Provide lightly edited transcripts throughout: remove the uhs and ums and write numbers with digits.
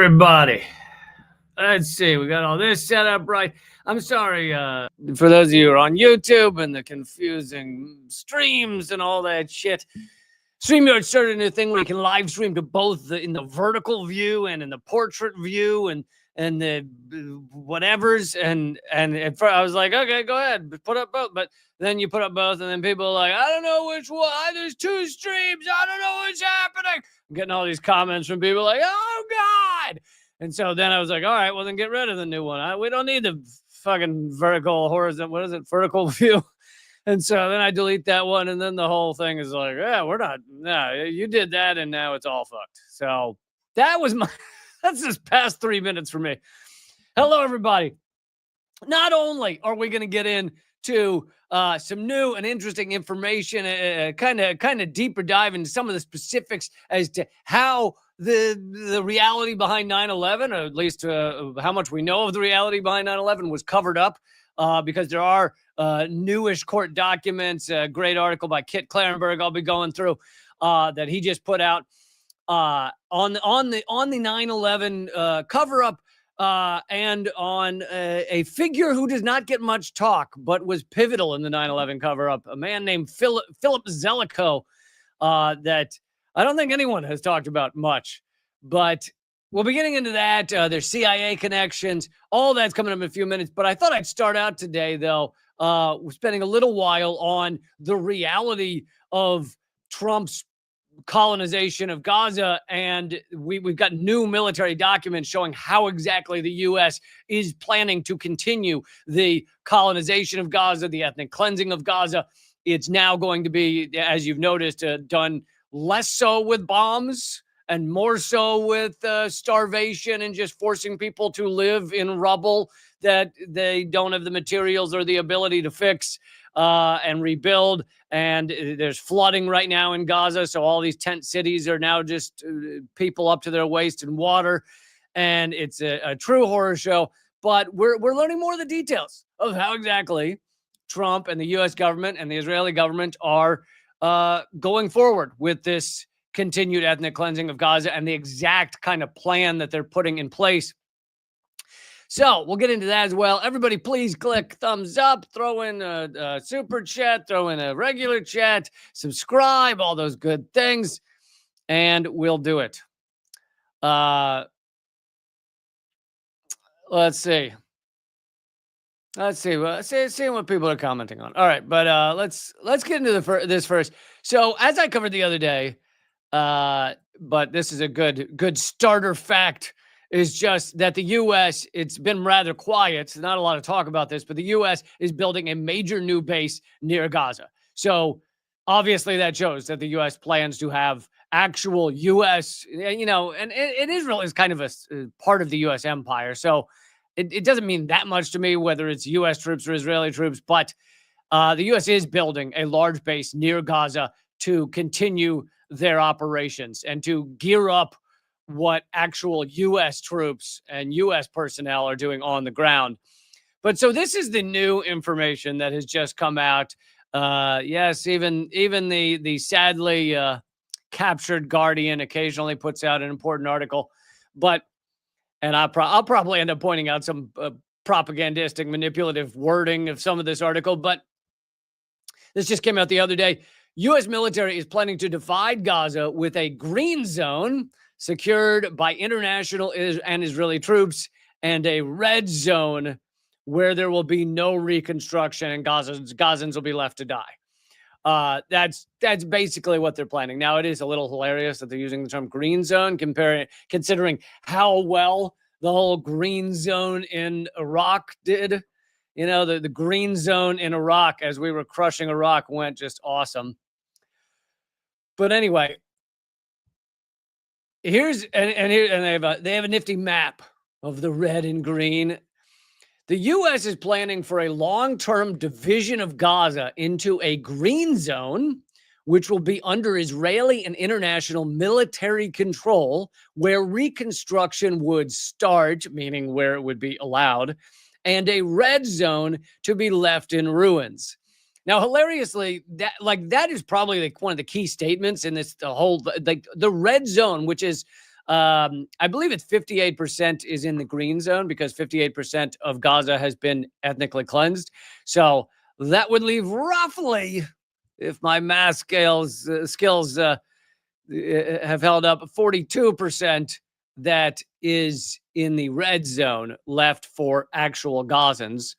everybody. Let's see. We got all this set up right. I'm sorry for those of you who are on YouTube and the confusing streams and all that shit. StreamYard started a new thing where you can live stream to both in the vertical view and in the portrait view and the whatevers. And I was like, okay, go ahead, put up both. But then you put up both, and then people are like, I don't know which one. There's two streams. I don't know what's happening. I'm getting all these comments from people like, oh, God. And so then I was like, all right, well, then get rid of the new one. We don't need the fucking vertical, horizontal, what is it, vertical view. And so then I delete that one, and then the whole thing is like, yeah, you did that, and now it's all fucked. So that was that's this past 3 minutes for me. Hello, everybody. Not only are we going to get into some new and interesting information, kind of deeper dive into some of the specifics as to how the reality behind 9/11, or at least how much we know of the reality behind 9/11 was covered up, because there are newish court documents. A great article by Kit Clarenberg I'll be going through that he just put out on the 9/11 cover up. And on a figure who does not get much talk, but was pivotal in the 9/11 cover-up, a man named Philip Zelikow, that I don't think anyone has talked about much. But we'll be getting into that. There's CIA connections. All that's coming up in a few minutes. But I thought I'd start out today, though, spending a little while on the reality of Trump's colonization of Gaza, and we've got new military documents showing how exactly the U.S. is planning to continue the colonization of Gaza, the ethnic cleansing of Gaza. It's now going to be, as you've noticed, done less so with bombs and more so with starvation and just forcing people to live in rubble that they don't have the materials or the ability to fix and rebuild. And there's flooding right now in Gaza. So all these tent cities are now just people up to their waist in water. And it's a true horror show. But we're learning more of the details of how exactly Trump and the U.S. government and the Israeli government are going forward with this continued ethnic cleansing of Gaza and the exact kind of plan that they're putting in place. So we'll get into that as well. Everybody, please click thumbs up, throw in a super chat, throw in a regular chat, subscribe, all those good things, and we'll do it. Let's see. See what people are commenting on. All right, but let's get into this first. So as I covered the other day, but this is a good starter fact, is just that the U.S., it's been rather quiet. Not a lot of talk about this, but the U.S. is building a major new base near Gaza. So obviously that shows that the U.S. plans to have actual U.S., and Israel is kind of a part of the U.S. empire. So it doesn't mean that much to me whether it's U.S. troops or Israeli troops, but the U.S. is building a large base near Gaza to continue their operations and to gear up what actual U.S. troops and U.S. personnel are doing on the ground. But so this is the new information that has just come out. Yes, even the sadly captured Guardian occasionally puts out an important article. But, and I'll probably end up pointing out some propagandistic, manipulative wording of some of this article. But this just came out the other day. U.S. military is planning to divide Gaza with a green zone secured by international and Israeli troops, and a red zone where there will be no reconstruction and Gazans will be left to die. That's basically what they're planning. Now, it is a little hilarious that they're using the term green zone, considering how well the whole green zone in Iraq did. The green zone in Iraq, as we were crushing Iraq, went just awesome. But anyway, they have a nifty map of the red and green. The U.S. is planning for a long-term division of Gaza into a green zone, which will be under Israeli and international military control, where reconstruction would start, meaning where it would be allowed, and a red zone to be left in ruins. Now, hilariously, that is probably one of the key statements in this, the red zone, which is I believe it's 58% is in the green zone because 58% of Gaza has been ethnically cleansed. So that would leave roughly, if my math skills have held up, 42% that is in the red zone left for actual Gazans.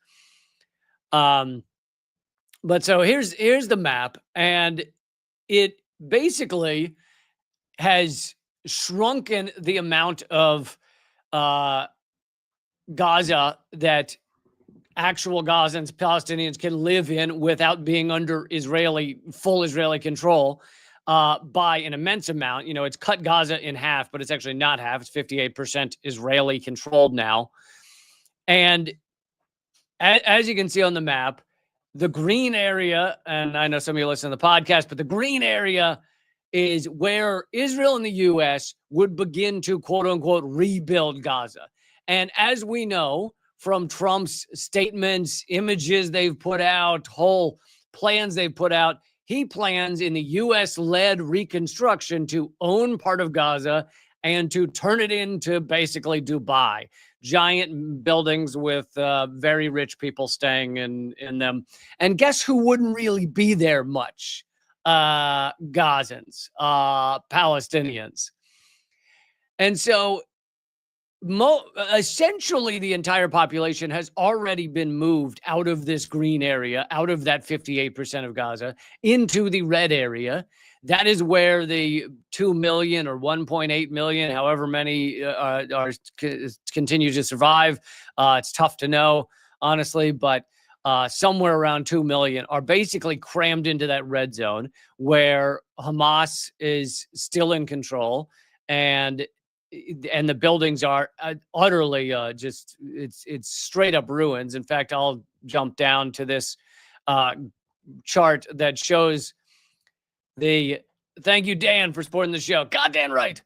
But so here's the map, and it basically has shrunken the amount of Gaza that actual Gazans, Palestinians can live in without being under full Israeli control by an immense amount. You know, it's cut Gaza in half, but it's actually not half. It's 58% Israeli controlled now. And as you can see on the map, the green area, and I know some of you listen to the podcast, but the green area is where Israel and the U.S. would begin to, quote unquote, rebuild Gaza. And as we know from Trump's statements, images they've put out, whole plans they've put out, he plans in the U.S.-led reconstruction to own part of Gaza and to turn it into basically Dubai. Giant buildings with very rich people staying in them. And guess who wouldn't really be there much? Gazans, Palestinians. And so essentially the entire population has already been moved out of this green area, out of that 58% of Gaza, into the red area. That is where the 2 million or 1.8 million, however many continue to survive. It's tough to know, honestly, but somewhere around 2 million are basically crammed into that red zone where Hamas is still in control, and the buildings are utterly just it's straight up ruins. In fact, I'll jump down to this chart that shows thank you, Dan, for supporting the show. Goddamn right.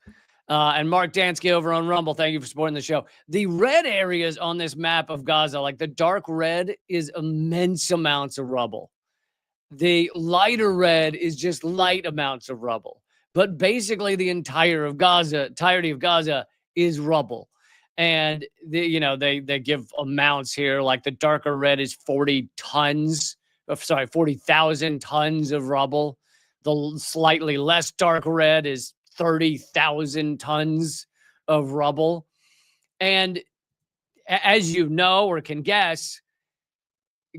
And Mark Dansky over on Rumble, thank you for supporting the show. The red areas on this map of Gaza, like the dark red, is immense amounts of rubble. The lighter red is just light amounts of rubble. But basically the entirety of Gaza is rubble. And they give amounts here, like the darker red is 40,000 tons of rubble. The slightly less dark red is 30,000 tons of rubble. And as you know or can guess,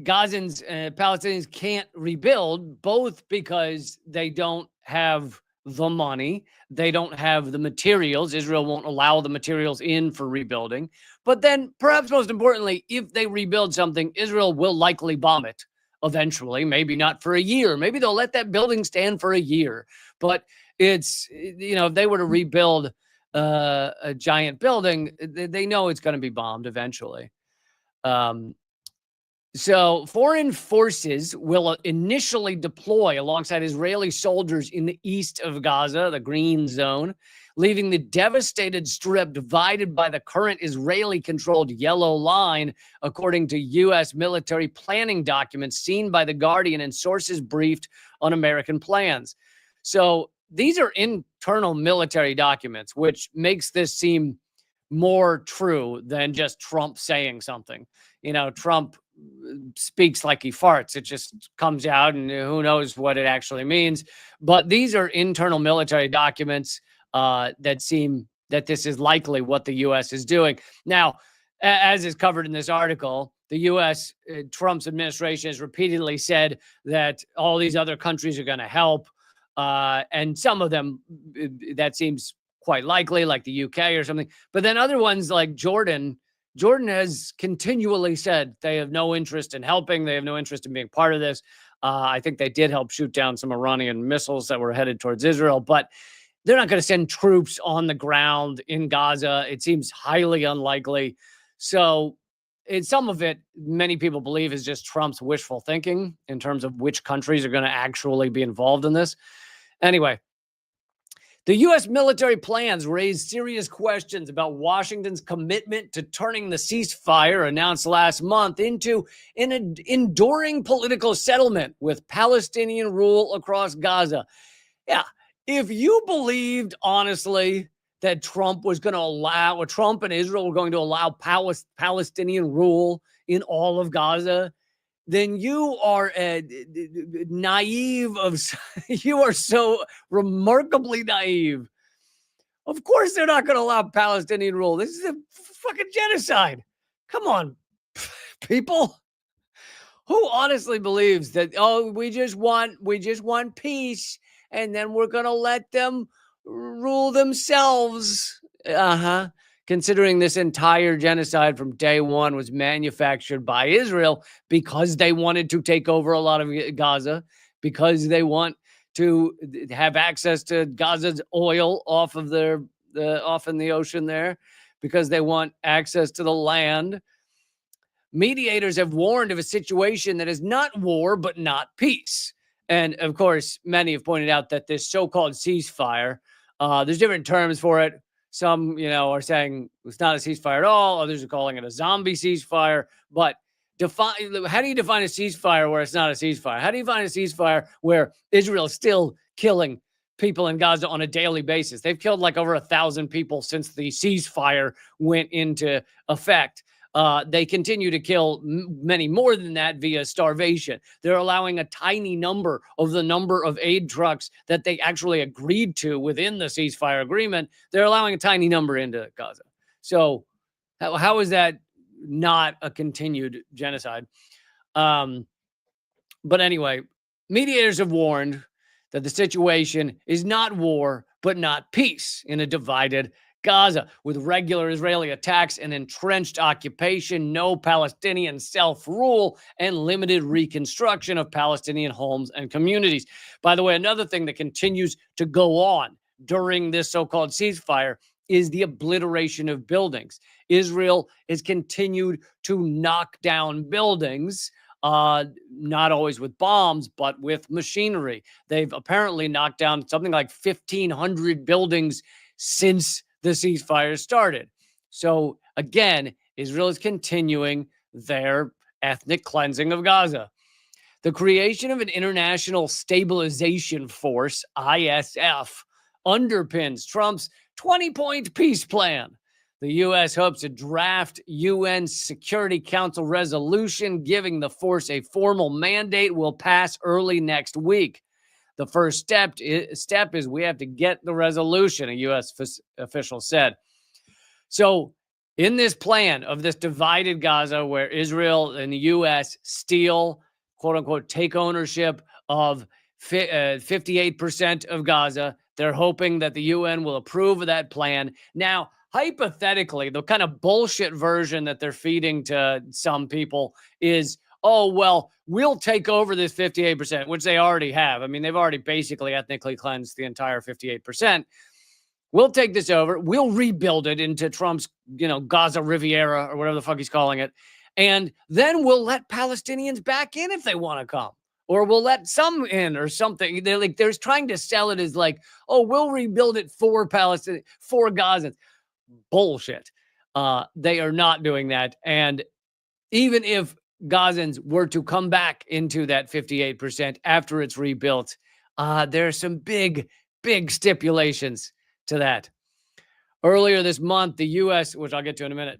Gazans and Palestinians can't rebuild, both because they don't have the money, they don't have the materials. Israel won't allow the materials in for rebuilding. But then, perhaps most importantly, if they rebuild something, Israel will likely bomb it eventually, maybe not for a year. Maybe they'll let that building stand for a year. But it's, if they were to rebuild a giant building, they know it's going to be bombed eventually. So foreign forces will initially deploy alongside Israeli soldiers in the east of Gaza, the green zone, leaving the devastated strip divided by the current Israeli-controlled yellow line, according to U.S. military planning documents seen by The Guardian and sources briefed on American plans. So these are internal military documents, which makes this seem more true than just Trump saying something. Trump speaks like he farts. It just comes out and who knows what it actually means. But these are internal military documents that seem that this is likely what the U.S. is doing. Now, as is covered in this article, the U.S., Trump's administration has repeatedly said that all these other countries are going to help. And some of them, that seems quite likely, like the UK or something. But then other ones like Jordan has continually said they have no interest in helping. They have no interest in being part of this. I think they did help shoot down some Iranian missiles that were headed towards Israel, but they're not going to send troops on the ground in Gaza. It seems highly unlikely. So some of it, many people believe, is just Trump's wishful thinking in terms of which countries are going to actually be involved in this. Anyway, the U.S. military plans raise serious questions about Washington's commitment to turning the ceasefire announced last month into an enduring political settlement with Palestinian rule across Gaza. Yeah, if you believed, honestly, that Trump was going to allow, or Trump and Israel were going to allow Palestinian rule in all of Gaza, then you are naive you are so remarkably naive. Of course they're not going to allow Palestinian rule. This is a fucking genocide. Come on, people. Who honestly believes that, oh, we just want peace and then we're going to let them rule themselves? Considering this entire genocide from day one was manufactured by Israel because they wanted to take over a lot of Gaza, because they want to have access to Gaza's oil off in the ocean there, because they want access to the land. Mediators have warned of a situation that is not war, but not peace. And of course, many have pointed out that this so-called ceasefire, there's different terms for it. Some, are saying it's not a ceasefire at all. Others are calling it a zombie ceasefire. But how do you define a ceasefire where it's not a ceasefire? How do you define a ceasefire where Israel is still killing people in Gaza on a daily basis? They've killed like over 1,000 people since the ceasefire went into effect. They continue to kill many more than that via starvation. They're allowing a tiny number of the number of aid trucks that they actually agreed to within the ceasefire agreement. They're allowing a tiny number into Gaza. So how is that not a continued genocide? But anyway, mediators have warned that the situation is not war, but not peace in a divided Gaza, with regular Israeli attacks and entrenched occupation, no Palestinian self-rule, and limited reconstruction of Palestinian homes and communities. By the way, another thing that continues to go on during this so-called ceasefire is the obliteration of buildings. Israel has continued to knock down buildings, not always with bombs, but with machinery. They've apparently knocked down something like 1,500 buildings since the ceasefire started. So again, Israel is continuing their ethnic cleansing of Gaza. The creation of an international stabilization force, ISF, underpins Trump's 20-point peace plan. The U.S. hopes a draft UN Security Council resolution giving the force a formal mandate will pass early next week. The first step is we have to get the resolution, a U.S. official said. So in this plan of this divided Gaza, where Israel and the U.S. steal, quote unquote, take ownership of 58% of Gaza, they're hoping that the UN will approve of that plan. Now, hypothetically, the kind of bullshit version that they're feeding to some people is, oh, well, we'll take over this 58%, which they already have. I mean, they've already basically ethnically cleansed the entire 58%. We'll take this over. We'll rebuild it into Trump's, Gaza Riviera or whatever the fuck he's calling it. And then we'll let Palestinians back in if they want to come. Or we'll let some in or something. They're trying to sell it as like, oh, we'll rebuild it for Palestinians, for Gazans. Bullshit. They are not doing that. And even if Gazans were to come back into that 58% after it's rebuilt, there are some big stipulations to that. Earlier this month, the U.S., which I'll get to in a minute,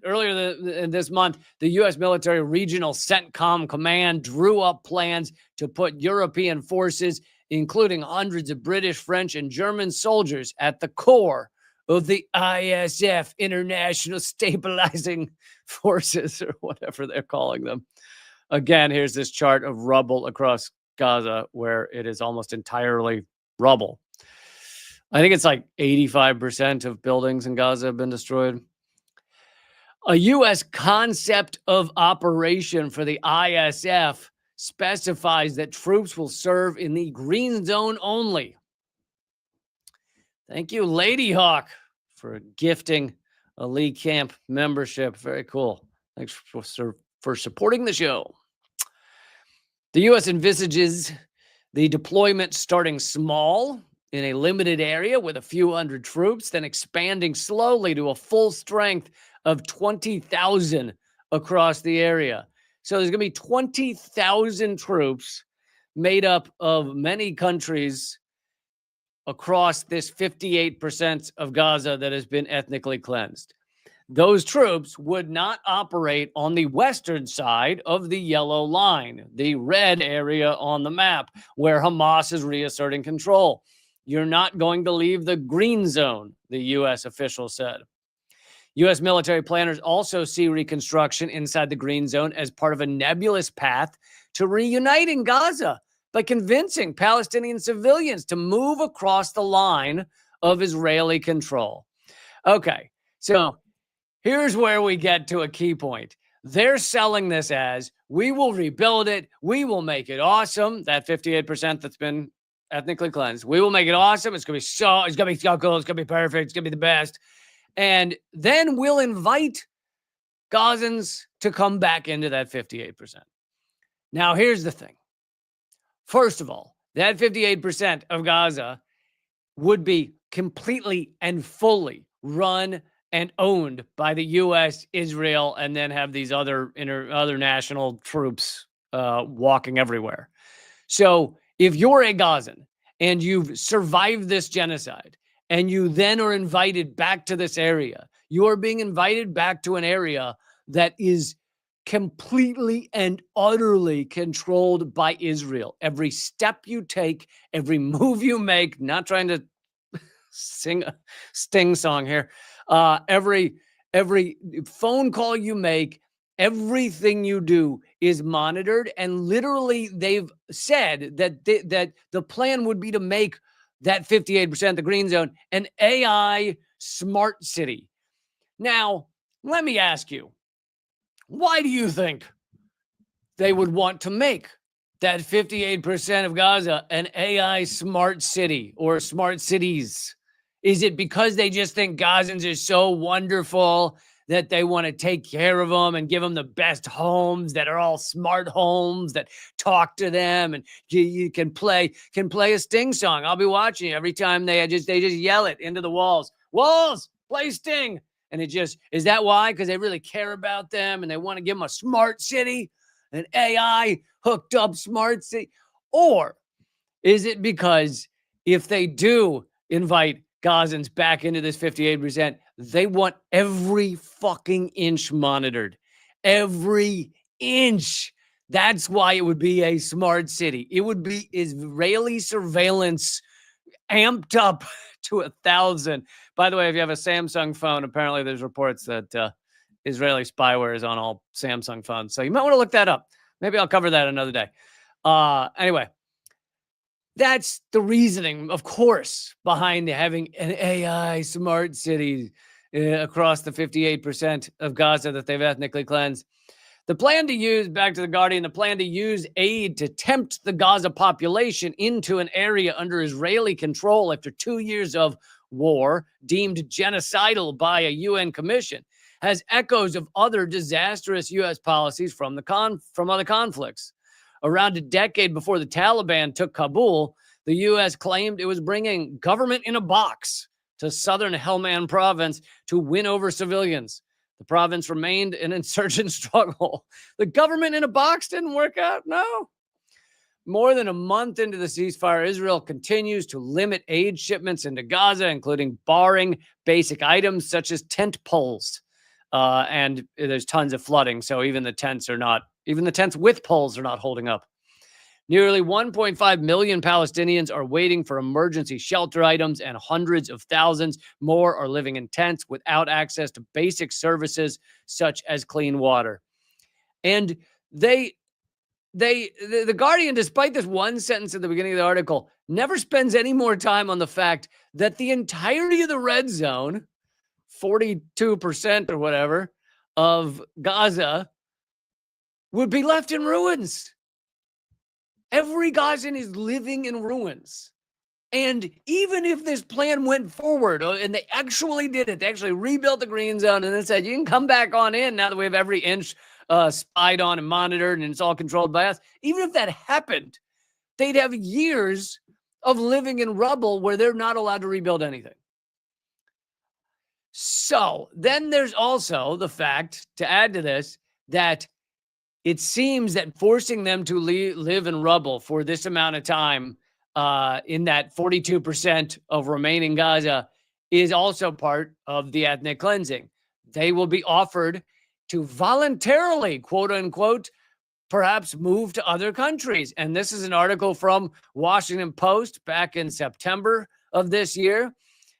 this month, the U.S. Military Regional CENTCOM Command drew up plans to put European forces, including hundreds of British, French, and German soldiers, at the core of the ISF, International Stabilizing Forces, or whatever they're calling them. Again, here's this chart of rubble across Gaza, where it is almost entirely rubble. I think it's like 85% of buildings in Gaza have been destroyed. A U.S. concept of operation for the ISF specifies that troops will serve in the green zone only. Thank you, Lady Hawk, for gifting a Lee Camp membership. Very cool. Thanks for supporting the show. The U.S. envisages the deployment starting small in a limited area with a few hundred troops, then expanding slowly to a full strength of 20,000 across the area. So there's going to be 20,000 troops made up of many countries across this 58% of Gaza that has been ethnically cleansed. Those troops would not operate on the western side of the yellow line, the red area on the map where Hamas is reasserting control. You're not going to leave the green zone, the U.S. official said. U.S. military planners also see reconstruction inside the green zone as part of a nebulous path to reuniting Gaza by convincing Palestinian civilians to move across the line of Israeli control. Okay, so here's where we get to a key point. They're selling this as, we will rebuild it, we will make it awesome, that 58% that's been ethnically cleansed. We will make it awesome, it's going to be so cool, it's going to be perfect, it's going to be the best. And then we'll invite Gazans to come back into that 58%. Now, here's the thing. First of all, that 58% of Gaza would be completely and fully run and owned by the U.S., Israel, and then have these other national troops walking everywhere. So if you're a Gazan and you've survived this genocide, and you then are invited back to this area, you are being invited back to an area that is completely and utterly controlled by Israel. Every step you take, every move you make, not trying to sing a Sting song here, every phone call you make, everything you do is monitored. And literally they've said that that the plan would be to make that 58%, the green zone, an AI smart city. Now, let me ask you, why do you think they would want to make that 58% of Gaza an AI smart city or smart cities? Is it because they just think Gazans are so wonderful that they want to take care of them and give them the best homes that are all smart homes that talk to them, and you can play a Sting song? I'll be watching every time they just yell it into the walls. Walls, play Sting. And it just, is that why? Because they really care about them and they want to give them a smart city, an AI hooked up smart city? Or is it because if they do invite Gazans back into this 58%, they want every fucking inch monitored. Every inch. That's why it would be a smart city. It would be Israeli surveillance amped up to 1,000. By the way, if you have a Samsung phone, apparently there's reports that Israeli spyware is on all Samsung phones. So you might want to look that up. Maybe I'll cover that another day. Anyway, that's the reasoning, of course, behind having an AI smart city across the 58% of Gaza that they've ethnically cleansed. The plan to use, back to The Guardian, the plan to use aid to tempt the Gaza population into an area under Israeli control after 2 years of war, deemed genocidal by a UN commission, has echoes of other disastrous U.S. policies from other conflicts. Around a decade before the Taliban took Kabul, the U.S. claimed it was bringing government in a box to southern Helmand province to win over civilians. The province remained an insurgent struggle. The government in a box didn't work out? No. More than a month into the ceasefire, Israel continues to limit aid shipments into Gaza, including barring basic items such as tent poles. And there's tons of flooding, so even the tents with poles are not holding up. Nearly 1.5 million Palestinians are waiting for emergency shelter items, and hundreds of thousands more are living in tents without access to basic services such as clean water. And the Guardian, despite this one sentence at the beginning of the article, never spends any more time on the fact that the entirety of the red zone, 42% or whatever, of Gaza would be left in ruins. Every Gazan is living in ruins. And even if this plan went forward and they actually did it, they actually rebuilt the green zone and then said, you can come back on in now that we have every inch spied on and monitored and it's all controlled by us. Even if that happened, they'd have years of living in rubble where they're not allowed to rebuild anything. So then there's also the fact, to add to this, that it seems that forcing them to live in rubble for this amount of time in that 42% of remaining Gaza is also part of the ethnic cleansing. They will be offered to voluntarily, quote unquote, perhaps move to other countries. And this is an article from Washington Post back in September of this year.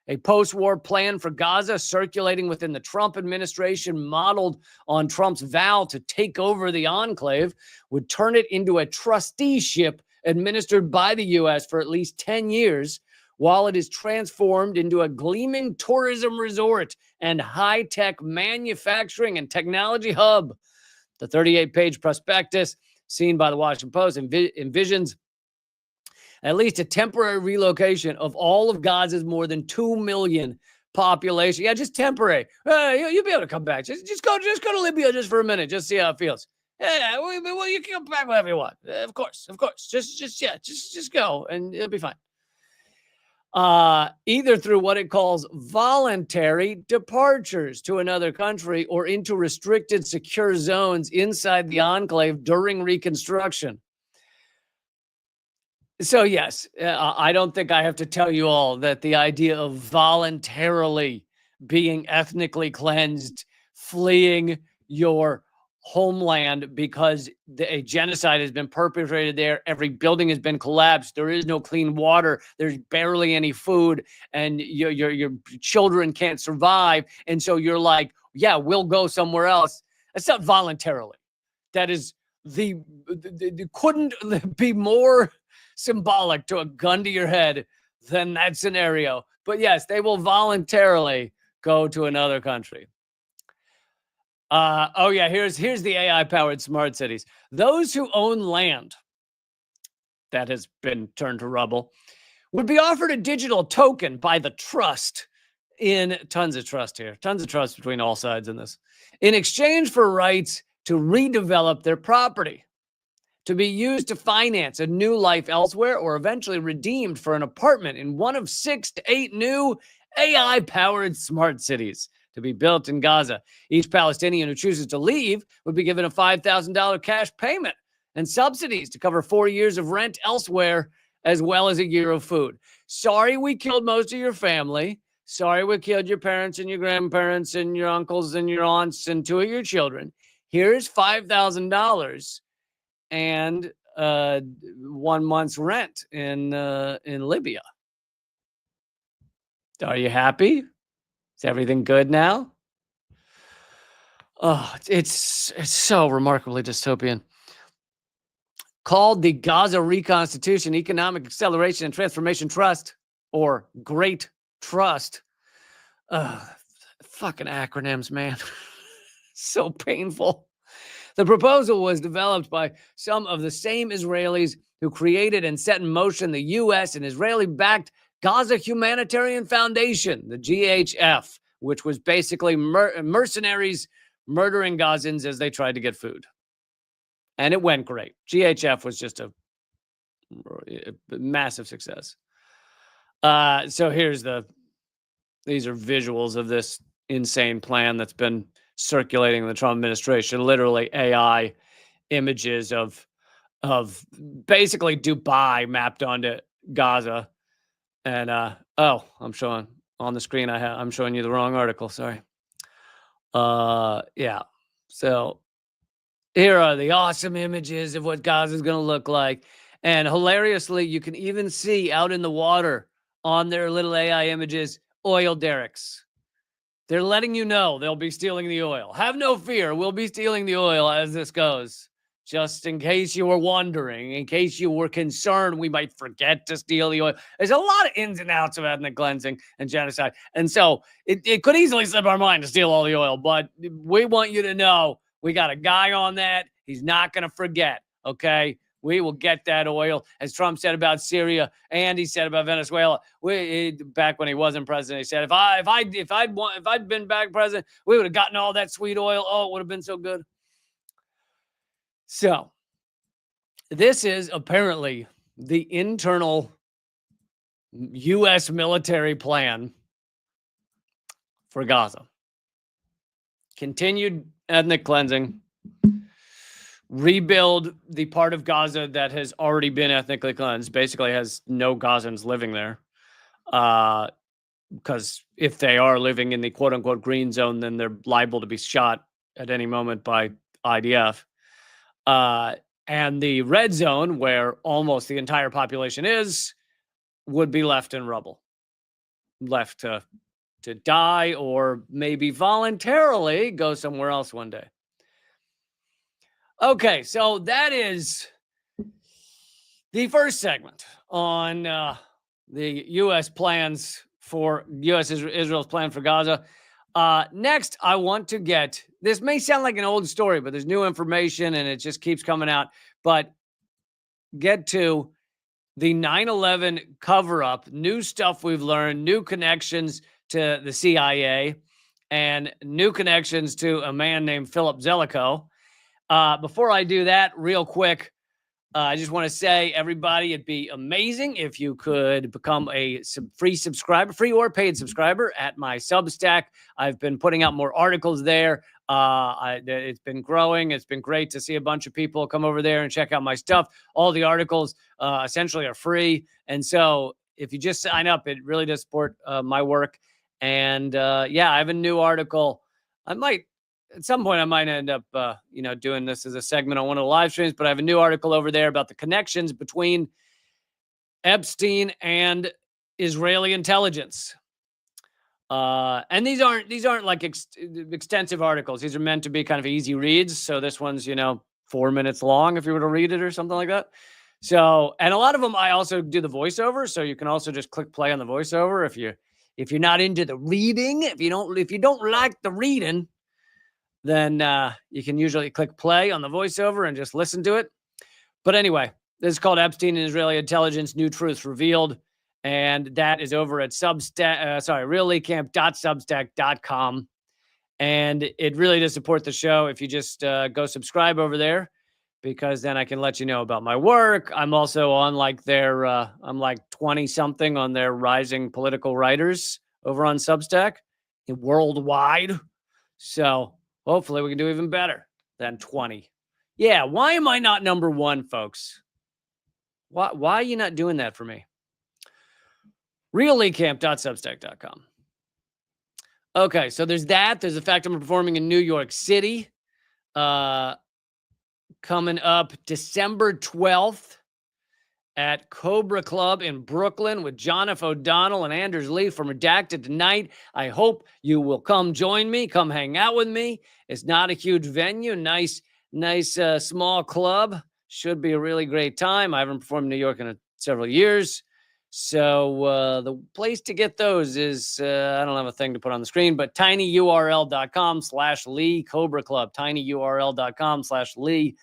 A post-war plan for Gaza circulating within the Trump administration, modeled on Trump's vow to take over the enclave, would turn it into a trusteeship administered by the U.S. for at least 10 years, while it is transformed into a gleaming tourism resort and high-tech manufacturing and technology hub. The 38-page prospectus, seen by the Washington Post, envisions at least a temporary relocation of all of Gaza's more than 2 million population. Yeah, just temporary. You'll be able to come back. Just go to Libya just for a minute. Just see how it feels. Yeah, well, you can come back whenever you want. Of course. Just go and it'll be fine. Either through what it calls voluntary departures to another country or into restricted secure zones inside the enclave during reconstruction. So yes, I don't think I have to tell you all that the idea of voluntarily being ethnically cleansed, fleeing your homeland because a genocide has been perpetrated there. Every building has been collapsed. There is no clean water. There's barely any food, and your children can't survive. And so you're like, yeah, we'll go somewhere else. That's not voluntarily. That is the couldn't be more symbolic to a gun to your head than that scenario. But yes, they will voluntarily go to another country. Here's the AI-powered smart cities. Those who own land that has been turned to rubble would be offered a digital token by the trust, in tons of trust here, tons of trust between all sides in this, in exchange for rights to redevelop their property, to be used to finance a new life elsewhere, or eventually redeemed for an apartment in one of 6 to 8 new AI-powered smart cities to be built in Gaza. Each Palestinian who chooses to leave would be given a $5,000 cash payment and subsidies to cover 4 years of rent elsewhere, as well as a year of food. Sorry we killed most of your family. Sorry we killed your parents and your grandparents and your uncles and your aunts and 2 of your children. Here's $5,000 and 1 month's rent in Libya. Are you happy? Is everything good now? Oh, it's so remarkably dystopian. Called the Gaza Reconstitution Economic Acceleration and Transformation Trust, or Great Trust. Fucking acronyms, man. So painful. The proposal was developed by some of the same Israelis who created and set in motion the U.S. and Israeli-backed Gaza Humanitarian Foundation, the GHF, which was basically mercenaries murdering Gazans as they tried to get food. And it went great. GHF was just a massive success. So these are visuals of this insane plan that's been circulating in the Trump administration. Literally AI images of basically Dubai mapped onto Gaza. And I'm showing on the screen. I'm showing you the wrong article. Sorry. Yeah. So here are the awesome images of what Gaza is going to look like. And hilariously, you can even see out in the water on their little AI images, oil derricks. They're letting you know they'll be stealing the oil. Have no fear. We'll be stealing the oil as this goes. Just in case you were wondering, in case you were concerned we might forget to steal the oil. There's a lot of ins and outs of ethnic cleansing and genocide. And so it could easily slip our mind to steal all the oil. But we want you to know we got a guy on that. He's not going to forget, okay? We will get that oil, as Trump said about Syria, and he said about Venezuela. Back when he wasn't president, he said, if I'd been back president, we would have gotten all that sweet oil. Oh, it would have been so good. So, this is apparently the internal U.S. military plan for Gaza. Continued ethnic cleansing, rebuild the part of Gaza that has already been ethnically cleansed, basically has no Gazans living there. Because if they are living in the quote unquote green zone, then they're liable to be shot at any moment by IDF. And the red zone, where almost the entire population is, would be left in rubble, left to die or maybe voluntarily go somewhere else one day. Okay, so that is the first segment on the U.S. plans for Israel's plan for Gaza. Next, I want to get, this may sound like an old story, but there's new information and it just keeps coming out. But get to the 9/11 cover-up, new stuff we've learned, new connections to the CIA, and new connections to a man named Philip Zelikow. Before I do that, real quick, I just want to say, everybody, it'd be amazing if you could become a free subscriber, free or paid subscriber at my Substack. I've been putting out more articles there. It's been growing. It's been great to see a bunch of people come over there and check out my stuff. All the articles essentially are free. And so if you just sign up, it really does support my work. And yeah, I have a new article. At some point, I might end up, doing this as a segment on one of the live streams, but I have a new article over there about the connections between Epstein and Israeli intelligence. And these aren't like extensive articles. These are meant to be kind of easy reads. So this one's, 4 minutes long if you were to read it or something like that. So, and a lot of them, I also do the voiceover. So you can also just click play on the voiceover if you're not into the reading. If you don't like the reading, then you can usually click play on the voiceover and just listen to it. But anyway, this is called Epstein and Israeli Intelligence, New Truths Revealed. And that is over at realleecamp.substack.com. And it really does support the show if you just go subscribe over there, because then I can let you know about my work. I'm also on I'm like 20 something on their rising political writers over on Substack worldwide. So hopefully we can do even better than 20. Yeah, why am I not number one, folks? Why are you not doing that for me? realleecamp.substack.com. Okay, so there's that. There's the fact I'm performing in New York City. Coming up December 12th at Cobra Club in Brooklyn with John F. O'Donnell and Anders Lee from Redacted tonight. I hope you will come join me. Come hang out with me. It's not a huge venue. Nice, small club. Should be a really great time. I haven't performed in New York in several years. So the place to get those is, I don't have a thing to put on the screen, but tinyurl.com/Lee Cobra Club. tinyurl.com/Lee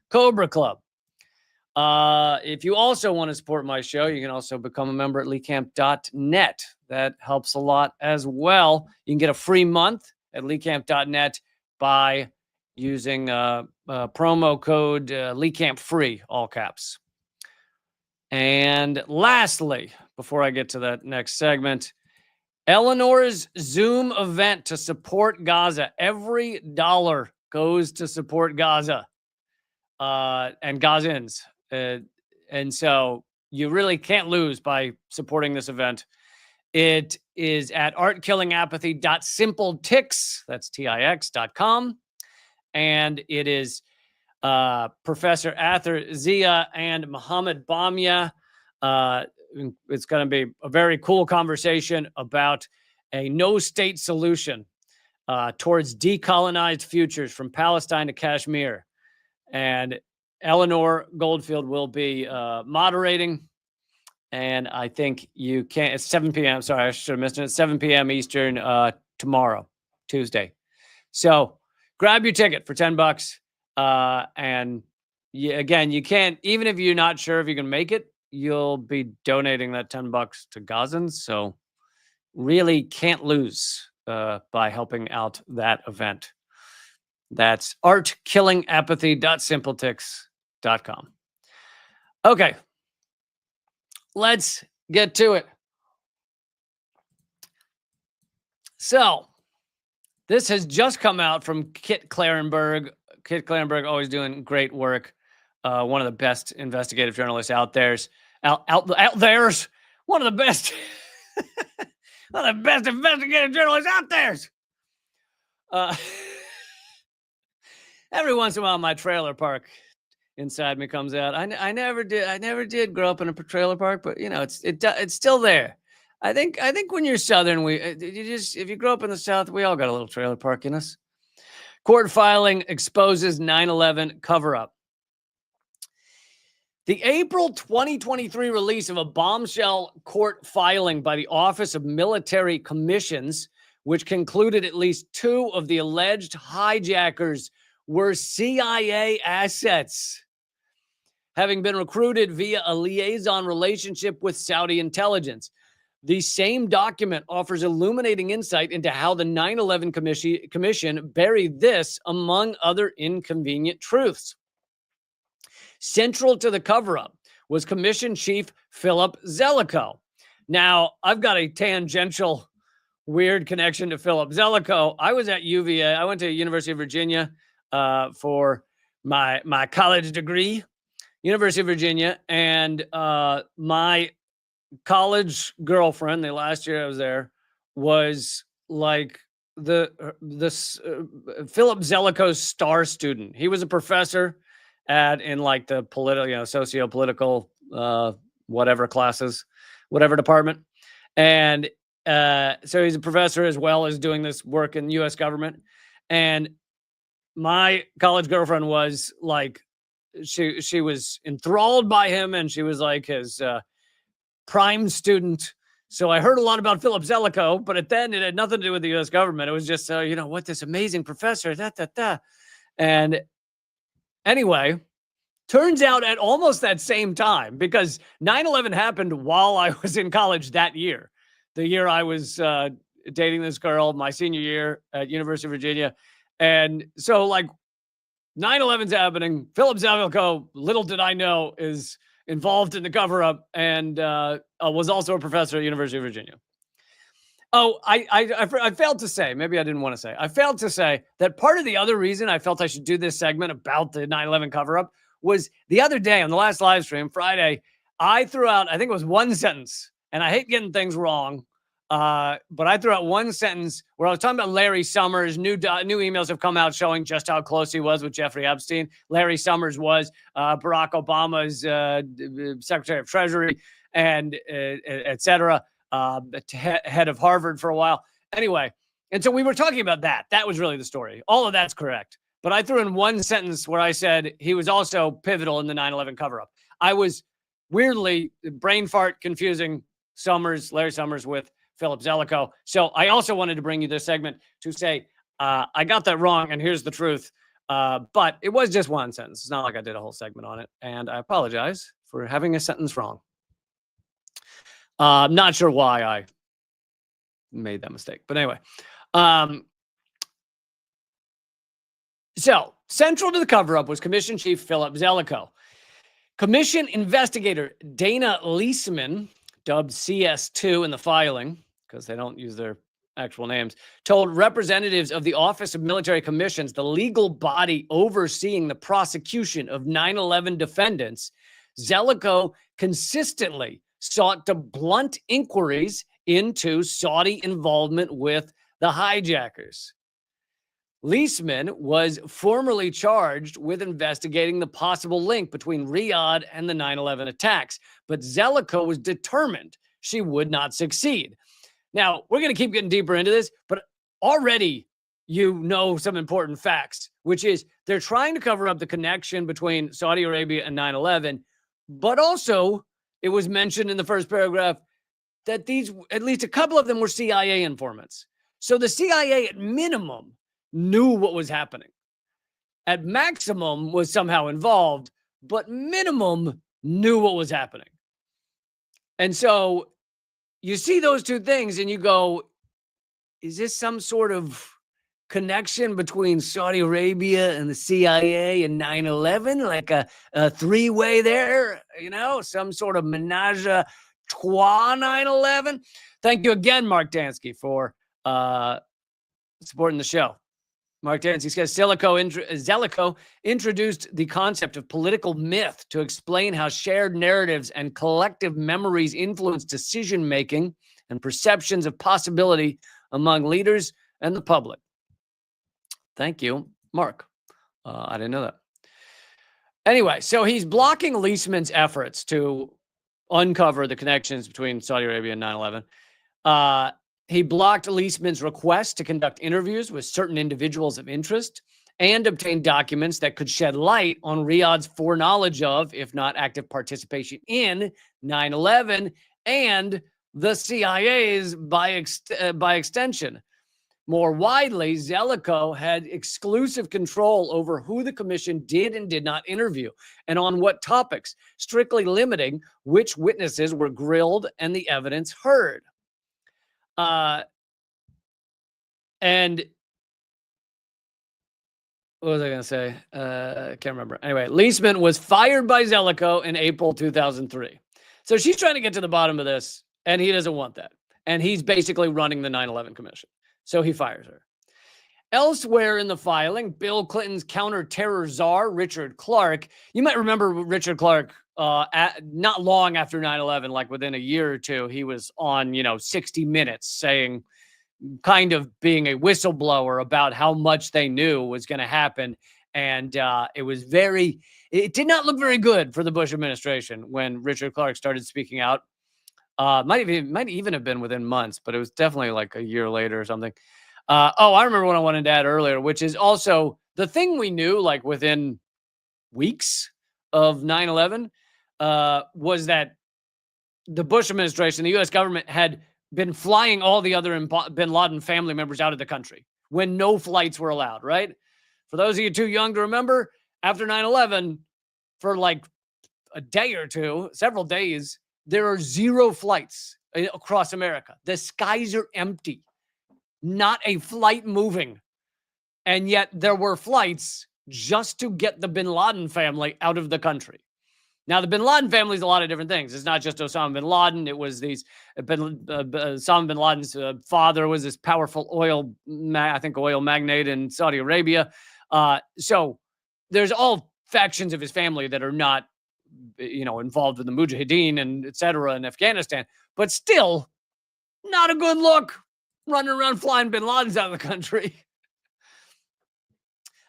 Cobra Club. If you also want to support my show, you can also become a member at leecamp.net. That helps a lot as well. You can get a free month at leecamp.net by using promo code LeeCampFree, all caps. And lastly, before I get to that next segment, Eleanor's Zoom event to support Gaza. Every dollar goes to support Gaza and Gazans. And so you really can't lose by supporting this event. It is at artkillingapathy.simpletix, that's TIX.com. And it is Professor Ather Zia and Mohammed Bamia. It's going to be a very cool conversation about a no-state solution towards decolonized futures from Palestine to Kashmir. And Eleanor Goldfield will be moderating. And I think you can. It's 7 p.m. Sorry, I should have missed it. It's 7 p.m. Eastern tomorrow, Tuesday. So grab your ticket for $10. And again, you can't, even if you're not sure if you can make it, you'll be donating that $10 to Gazans. So really can't lose by helping out that event. That's artkillingapathy.simpletix.com. Okay, let's get to it. So this has just come out from Kit Klarenberg, Kit Klarenberg, always doing great work. One of the best investigative journalists out there's. Out there's one of the best, one of the best investigative journalists out there's. Every once in a while, my trailer park inside me comes out. I never did grow up in a trailer park, but you know, it's still there. I think when you're Southern, if you grow up in the South, we all got a little trailer park in us. Court filing exposes 9/11 cover-up. The April 2023 release of a bombshell court filing by the Office of Military Commissions, which concluded at least 2 of the alleged hijackers were CIA assets, having been recruited via a liaison relationship with Saudi intelligence. The same document offers illuminating insight into how the 9/11 Commission buried this, among other inconvenient truths. Central to the cover-up was Commission Chief Philip Zelikow. Now, I've got a tangential, weird connection to Philip Zelikow. I was at UVA. I went to University of Virginia for my college degree, University of Virginia, and my college girlfriend, the last year I was there, was like the Philip Zelikow's star student. He was a professor in like the political, socio-political, whatever classes, whatever department. And so he's a professor as well as doing this work in the U.S. government. And my college girlfriend was like, she was enthralled by him, and she was like his prime student. So I heard a lot about Philip Zelikow, but then it had nothing to do with the U.S. government. It was just, what this amazing professor, And anyway, turns out at almost that same time, because 9/11 happened while I was in college that year, the year I was dating this girl, my senior year at University of Virginia. And so like 9/11's happening. Philip Zelikow, little did I know, is involved in the cover-up and was also a professor at University of Virginia. Oh, I failed to say, maybe I didn't want to say, I failed to say that part of the other reason I felt I should do this segment about the 9/11 cover-up was the other day on the last live stream, Friday, I threw out, I think it was one sentence, and I hate getting things wrong, but I threw out one sentence where I was talking about Larry Summers. New emails have come out showing just how close he was with Jeffrey Epstein. Larry Summers was Barack Obama's Secretary of Treasury and et cetera, head of Harvard for a while. Anyway, and so we were talking about that. That was really the story. All of that's correct. But I threw in one sentence where I said he was also pivotal in the 9/11 cover-up. I was weirdly, brain fart, confusing Larry Summers with Philip Zelikow. So I also wanted to bring you this segment to say, I got that wrong, and here's the truth. But it was just one sentence. It's not like I did a whole segment on it. And I apologize for having a sentence wrong. I'm not sure why I made that mistake. But anyway. So central to the cover-up was Commission Chief Philip Zelikow. Commission investigator Dana Leisman, dubbed CS2 in the filing, because they don't use their actual names, told representatives of the Office of Military Commissions, the legal body overseeing the prosecution of 9/11 defendants, Zelikow consistently sought to blunt inquiries into Saudi involvement with the hijackers. Leisman was formerly charged with investigating the possible link between Riyadh and the 9/11 attacks, but Zelikow was determined she would not succeed. Now, we're going to keep getting deeper into this, but already you know some important facts, which is they're trying to cover up the connection between Saudi Arabia and 9/11, but also it was mentioned in the first paragraph that these, at least a couple of them, were CIA informants. So the CIA at minimum knew what was happening. At maximum was somehow involved, but minimum knew what was happening. And so you see those two things and you go, is this some sort of connection between Saudi Arabia and the CIA and 9/11? Like a three-way there, some sort of menage a trois 9/11? Thank you again, Mark Dansky, for supporting the show. Mark Dancy says Zelikow introduced the concept of political myth to explain how shared narratives and collective memories influence decision-making and perceptions of possibility among leaders and the public. Thank you, Mark. I didn't know that. Anyway, so he's blocking Leisman's efforts to uncover the connections between Saudi Arabia and 9/11. He blocked Leisman's request to conduct interviews with certain individuals of interest and obtain documents that could shed light on Riyadh's foreknowledge of, if not active participation in, 9/11 and the CIA's by extension. More widely, Zelikow had exclusive control over who the commission did and did not interview and on what topics, strictly limiting which witnesses were grilled and the evidence heard. And what was I going to say? I can't remember. Anyway, Leisman was fired by Zelikow in April 2003. So she's trying to get to the bottom of this, and he doesn't want that. And he's basically running the 9/11 Commission. So he fires her. Elsewhere in the filing, Bill Clinton's counter-terror czar, Richard Clarke. You might remember Richard Clarke not long after 9/11, like within a year or two, he was on, 60 Minutes saying, kind of being a whistleblower about how much they knew was going to happen. And it did not look very good for the Bush administration when Richard Clarke started speaking out. Might even have been within months, but it was definitely like a year later or something. I remember what I wanted to add earlier, which is also the thing we knew like within weeks of 9/11 was that the Bush administration, the U.S. government had been flying all the other bin Laden family members out of the country when no flights were allowed, right? For those of you too young to remember, after 9/11, for like a day or two, several days, there are 0 flights across America. The skies are empty. Not a flight moving. And yet there were flights just to get the bin Laden family out of the country. Now, the bin Laden family is a lot of different things. It's not just Osama bin Laden. It was Osama bin Laden's father was this powerful oil magnate in Saudi Arabia. So there's all factions of his family that are not, involved with the Mujahideen and et cetera in Afghanistan, but still not a good look running around flying bin Ladens out of the country.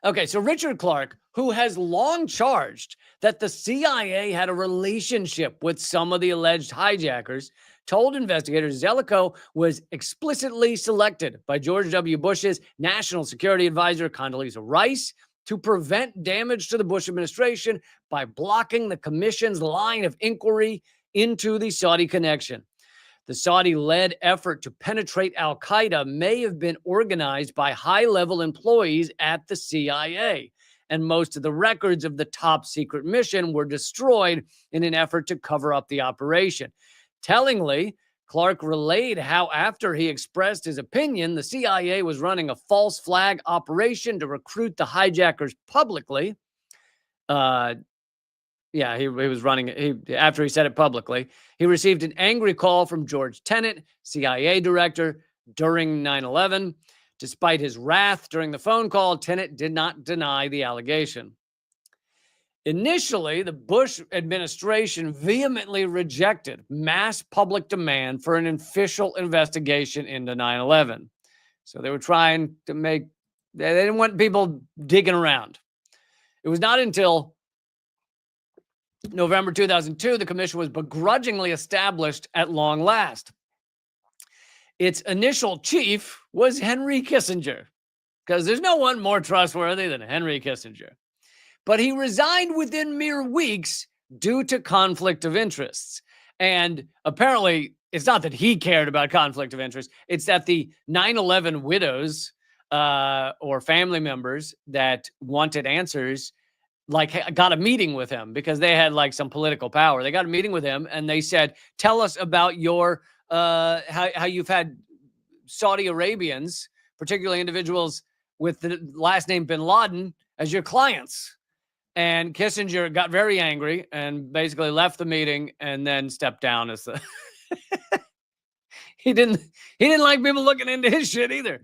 Okay, so Richard Clarke, who has long charged that the CIA had a relationship with some of the alleged hijackers, told investigators Zelikow was explicitly selected by George W. Bush's National Security Advisor, Condoleezza Rice, to prevent damage to the Bush administration by blocking the commission's line of inquiry into the Saudi connection. The Saudi-led effort to penetrate al-Qaeda may have been organized by high-level employees at the CIA, and most of the records of the top-secret mission were destroyed in an effort to cover up the operation. Tellingly, Clarke relayed how after he expressed his opinion, the CIA was running a false flag operation to recruit the hijackers publicly. He was running it. After he said it publicly, he received an angry call from George Tenet, CIA director, during 9/11. Despite his wrath during the phone call, Tenet did not deny the allegation. Initially, the Bush administration vehemently rejected mass public demand for an official investigation into 9/11. So they were trying to they didn't want people digging around. It was not until November 2002, the commission was begrudgingly established at long last. Its initial chief was Henry Kissinger, because there's no one more trustworthy than Henry Kissinger. But he resigned within mere weeks due to conflict of interests. And apparently, it's not that he cared about conflict of interest. It's that the 9/11 widows or family members that wanted answers got a meeting with him because they had some political power. They got a meeting with him and they said, tell us about your how you've had Saudi Arabians, particularly individuals with the last name bin Laden, as your clients. And Kissinger got very angry and basically left the meeting and then stepped down as the he didn't like people looking into his shit either.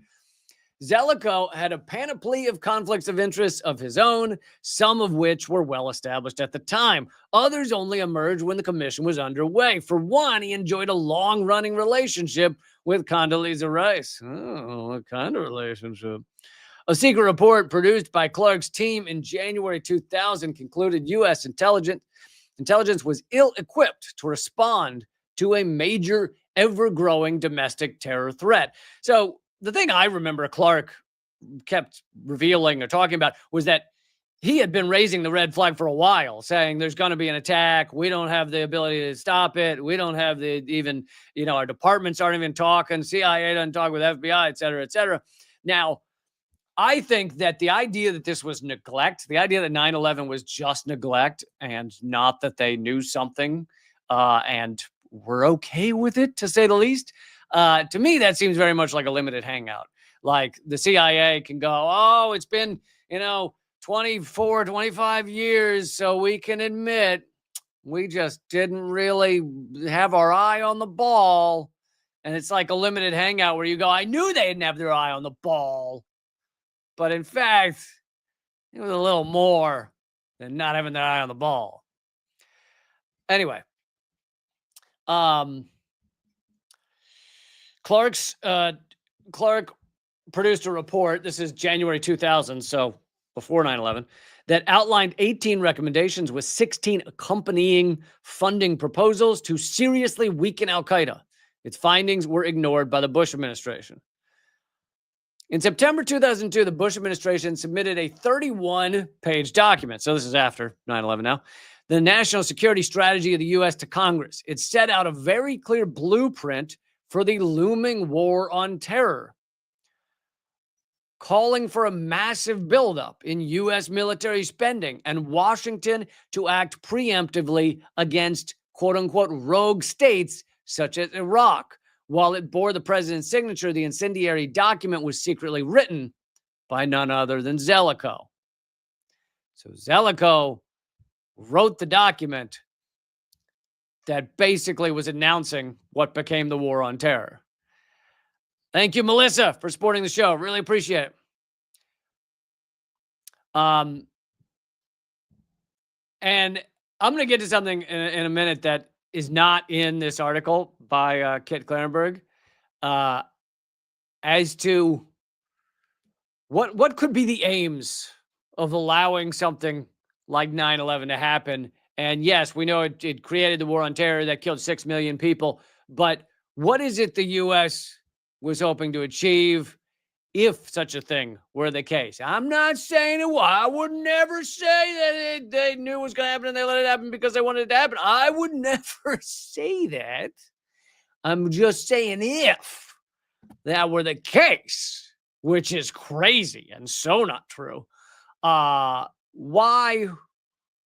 Zelikow had a panoply of conflicts of interest of his own, some of which were well established at the time. Others only emerged when the commission was underway. For one, he enjoyed a long-running relationship with Condoleezza Rice. Oh, what kind of relationship? A secret report produced by Clark's team in January 2000 concluded U.S. intelligence was ill-equipped to respond to a major, ever-growing domestic terror threat. So the thing I remember Clark kept revealing or talking about was that he had been raising the red flag for a while, saying there's going to be an attack. We don't have the ability to stop it. We don't have our departments aren't even talking. CIA doesn't talk with FBI, et cetera, et cetera. Now, I think that the idea that this was neglect, the idea that 9/11 was just neglect and not that they knew something and were okay with it, to say the least, to me, that seems very much like a limited hangout. Like the CIA can go, oh, it's been, 24, 25 years, so we can admit we just didn't really have our eye on the ball. And it's like a limited hangout where you go, I knew they didn't have their eye on the ball. But in fact, it was a little more than not having their eye on the ball. Anyway, Clark produced a report. This is January 2000, so before 9/11, that outlined 18 recommendations with 16 accompanying funding proposals to seriously weaken al-Qaeda. Its findings were ignored by the Bush administration. In September 2002, the Bush administration submitted a 31-page document. So this is after 9/11 now. The National Security Strategy of the U.S. to Congress. It set out a very clear blueprint for the looming war on terror, calling for a massive buildup in U.S. military spending and Washington to act preemptively against quote-unquote rogue states such as Iraq. While it bore the president's signature, the incendiary document was secretly written by none other than Zelikow. So Zelikow wrote the document that basically was announcing what became the war on terror. Thank you, Melissa, for supporting the show. Really appreciate it. And I'm going to get to something in a minute that is not in this article by Kit Klarenberg as to what could be the aims of allowing something like 9/11 to happen. And yes, we know it created the war on terror that killed 6 million people. But what is it the U.S. was hoping to achieve if such a thing were the case? I'm not saying it was. I would never say that they knew it was going to happen and they let it happen because they wanted it to happen. I would never say that. I'm just saying if that were the case, which is crazy and so not true, what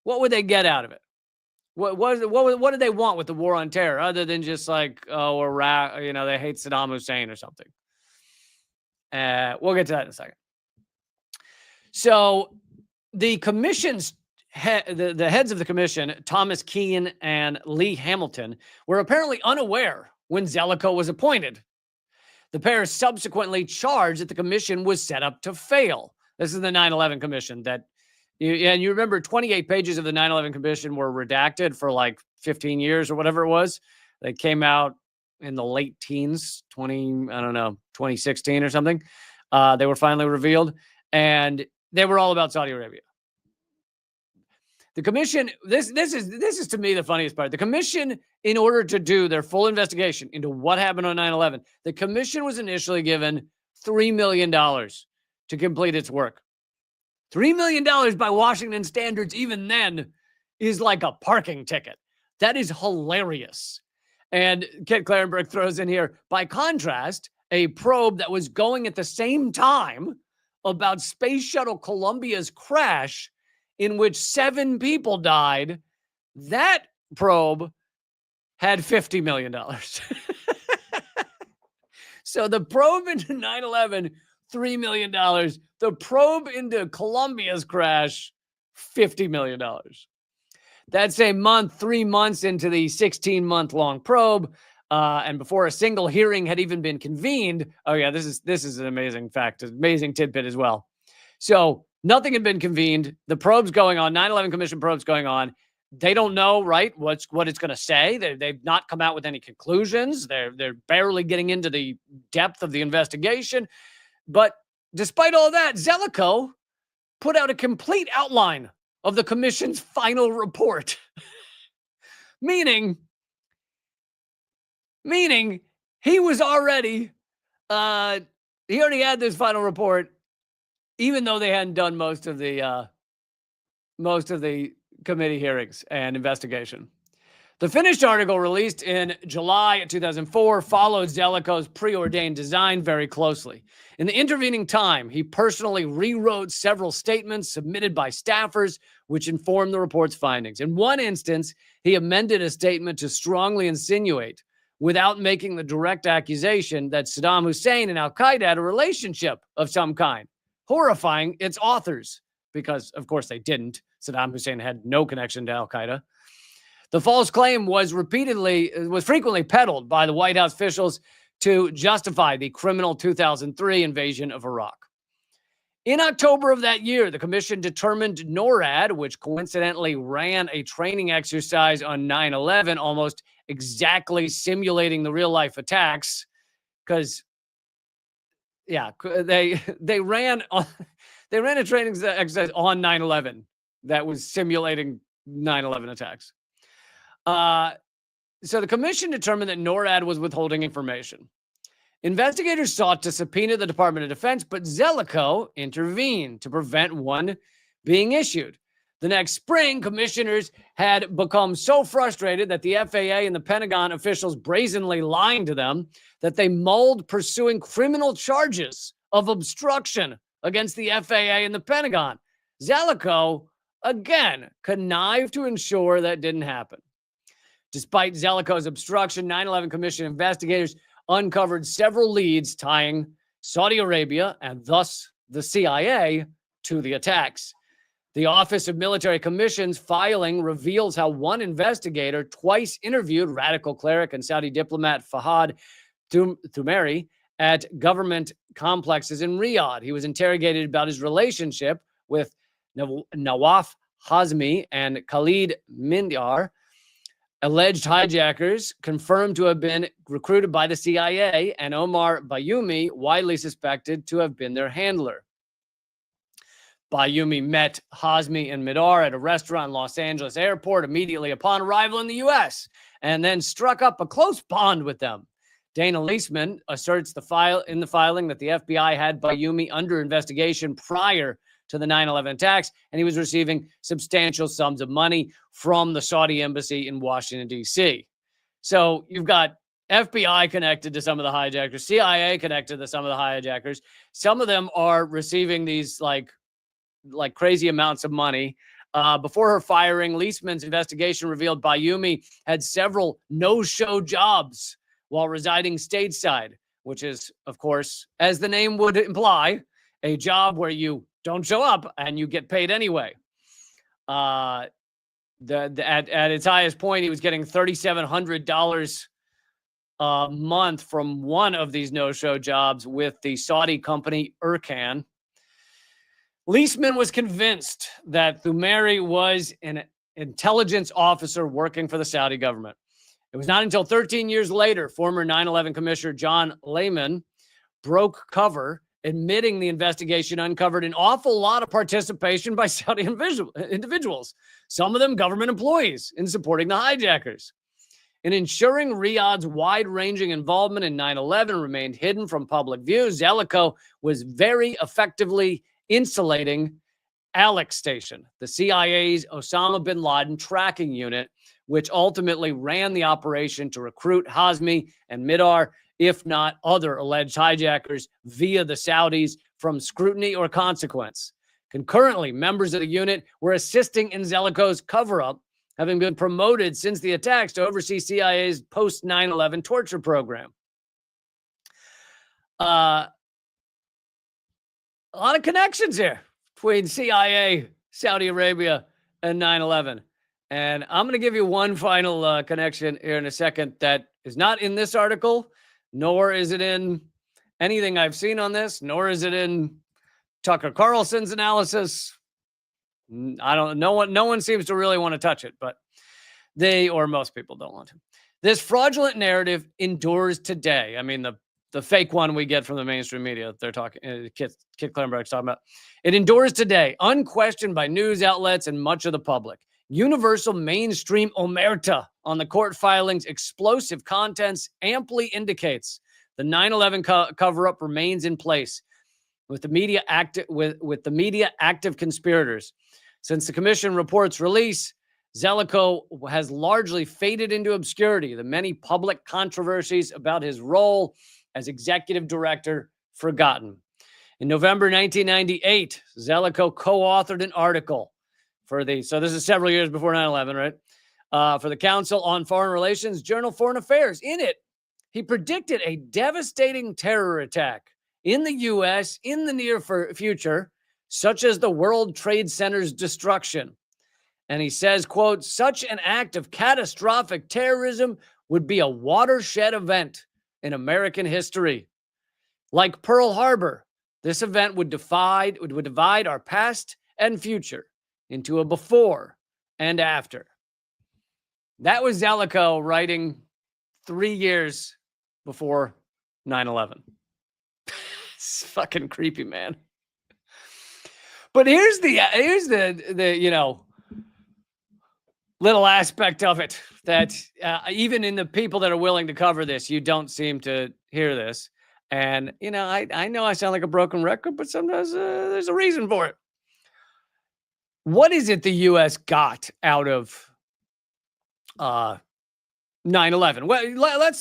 would they get out of it? What did they want with the war on terror other than just like, they hate Saddam Hussein or something? We'll get to that in a second. So the commission's the heads of the commission, Thomas Kean and Lee Hamilton, were apparently unaware when Zelikow was appointed. The pair subsequently charged that the commission was set up to fail. This is the 9/11 commission and you remember 28 pages of the 9/11 commission were redacted for like 15 years or whatever it was. They came out in the late teens, 2016 or something. They were finally revealed, and they were all about Saudi Arabia. The commission, this is to me the funniest part. The commission, in order to do their full investigation into what happened on 9/11, the commission was initially given $3 million to complete its work. $3 million by Washington standards, even then, is like a parking ticket. That is hilarious. And Kit Klarenberg throws in here, by contrast, a probe that was going at the same time about Space Shuttle Columbia's crash, in which 7 people died, that probe had $50 million. So the probe into 9/11, $3 million. The probe into Columbia's crash, $50 million. That same month, 3 months into the 16-month-long probe, and before a single hearing had even been convened. Oh yeah, this is an amazing fact, an amazing tidbit as well. So nothing had been convened. The probe's going on, 9/11 Commission probe's going on. They don't know, right, what it's going to say. They've not come out with any conclusions. They're barely getting into the depth of the investigation. But despite all that, Zelikow put out a complete outline of the commission's final report. meaning he was already he already had this final report, even though they hadn't done most of the committee hearings and investigation. The finished article, released in July 2004, followed Zelikow's preordained design very closely. In the intervening time, he personally rewrote several statements submitted by staffers, which informed the report's findings. In one instance, he amended a statement to strongly insinuate, without making the direct accusation, that Saddam Hussein and al-Qaeda had a relationship of some kind, horrifying its authors, because, of course, they didn't. Saddam Hussein had no connection to al-Qaeda. The false claim was frequently peddled by the White House officials to justify the criminal 2003 invasion of Iraq. In October of that year, the commission determined NORAD, which coincidentally ran a training exercise on 9/11, almost exactly simulating the real-life attacks, because, yeah, they ran a training exercise on 9/11 that was simulating 9/11 attacks. So the commission determined that NORAD was withholding information. Investigators sought to subpoena the Department of Defense, but Zelikow intervened to prevent one being issued. The next spring, commissioners had become so frustrated that the FAA and the Pentagon officials brazenly lying to them that they mulled pursuing criminal charges of obstruction against the FAA and the Pentagon. Zelikow, again, connived to ensure that didn't happen. Despite Zelikow's obstruction, 9/11 Commission investigators uncovered several leads tying Saudi Arabia and thus the CIA to the attacks. The Office of Military Commissions filing reveals how one investigator twice interviewed radical cleric and Saudi diplomat Fahad Thumairi at government complexes in Riyadh. He was interrogated about his relationship with Nawaf Hazmi and Khalid Mindar, alleged hijackers confirmed to have been recruited by the CIA, and Omar Bayoumi, widely suspected to have been their handler. Bayoumi met Hazmi and Midar at a restaurant in Los Angeles airport immediately upon arrival in the U.S. and then struck up a close bond with them. Dana Leisman asserts in the filing that the FBI had Bayoumi under investigation prior to the 9/11 attacks, and he was receiving substantial sums of money from the Saudi embassy in Washington, D.C. So you've got FBI connected to some of the hijackers, CIA connected to some of the hijackers. Some of them are receiving these like crazy amounts of money. Before her firing, Leisman's investigation revealed Bayoumi had several no-show jobs while residing stateside, which is, of course, as the name would imply, a job where you don't show up and you get paid anyway. At its highest point, he was getting $3,700 a month from one of these no-show jobs with the Saudi company Erkan. Leisman was convinced that Thumairi was an intelligence officer working for the Saudi government. It was not until 13 years later, former 9/11 Commissioner John Lehman broke cover, admitting the investigation uncovered an awful lot of participation by Saudi individuals, some of them government employees, in supporting the hijackers. In ensuring Riyadh's wide-ranging involvement in 9/11 remained hidden from public view, Zelikow was very effectively insulating Alex Station, the CIA's Osama bin Laden tracking unit, which ultimately ran the operation to recruit Hazmi and Midar, if not other alleged hijackers, via the Saudis from scrutiny or consequence. Concurrently, members of the unit were assisting in Zelikow's cover-up, having been promoted since the attacks to oversee CIA's post-9/11 torture program. A lot of connections here between CIA, Saudi Arabia, and 9/11. And I'm going to give you one final connection here in a second that is not in this article, nor is it in anything I've seen on this, nor is it in Tucker Carlson's analysis. I don't know. No one seems to really want to touch it, but or most people don't want to. This fraudulent narrative endures today. I mean, the fake one we get from the mainstream media, they're talking, Kit Klarenberg's talking about. It endures today, unquestioned by news outlets and much of the public. Universal mainstream omerta on the court filings' explosive contents amply indicates the 9/11 cover-up remains in place, with the media active conspirators. Since the commission report's release, Zelikow has largely faded into obscurity. The many public controversies about his role as executive director forgotten. In November 1998, Zelikow co-authored an article so this is several years before 9/11, right? For the Council on Foreign Relations, Journal Foreign Affairs. In it, he predicted a devastating terror attack in the U.S. in the near future, such as the World Trade Center's destruction. And he says, quote, such an act of catastrophic terrorism would be a watershed event in American history. Like Pearl Harbor, this event would divide our past and future into a before and after. That was Zelikow writing 3 years before 9/11. It's fucking creepy, man. But here's the little aspect of it that even in the people that are willing to cover this, you don't seem to hear this. And, I know I sound like a broken record, but sometimes there's a reason for it. What is it the U.S. got out of 9/11? Well, let's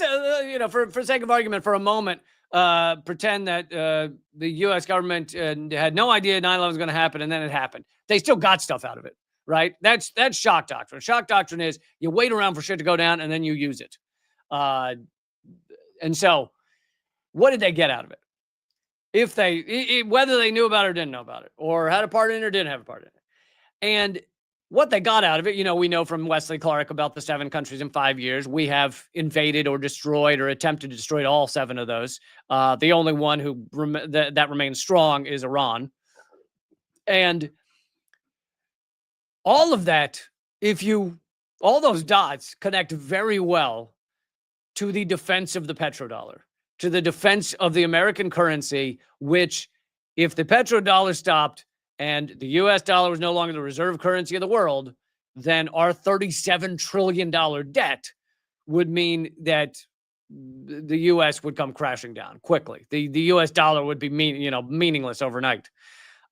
for sake of argument, for a moment, pretend that the U.S. government had no idea 9/11 was going to happen, and then it happened. They still got stuff out of it, right? That's shock doctrine. Shock doctrine is you wait around for shit to go down, and then you use it. And so, what did they get out of it? If whether they knew about it or didn't know about it, or had a part in it or didn't have a part in it. And what they got out of it, we know from Wesley Clark about the 7 countries in 5 years. We have invaded or destroyed or attempted to destroy all 7 of those. The only one that remains strong is Iran. And all of that, all those dots connect very well to the defense of the petrodollar, to the defense of the American currency, which, if the petrodollar stopped and the U.S. dollar was no longer the reserve currency of the world, then our $37 trillion debt would mean that the U.S. would come crashing down quickly. The U.S. dollar would be meaningless overnight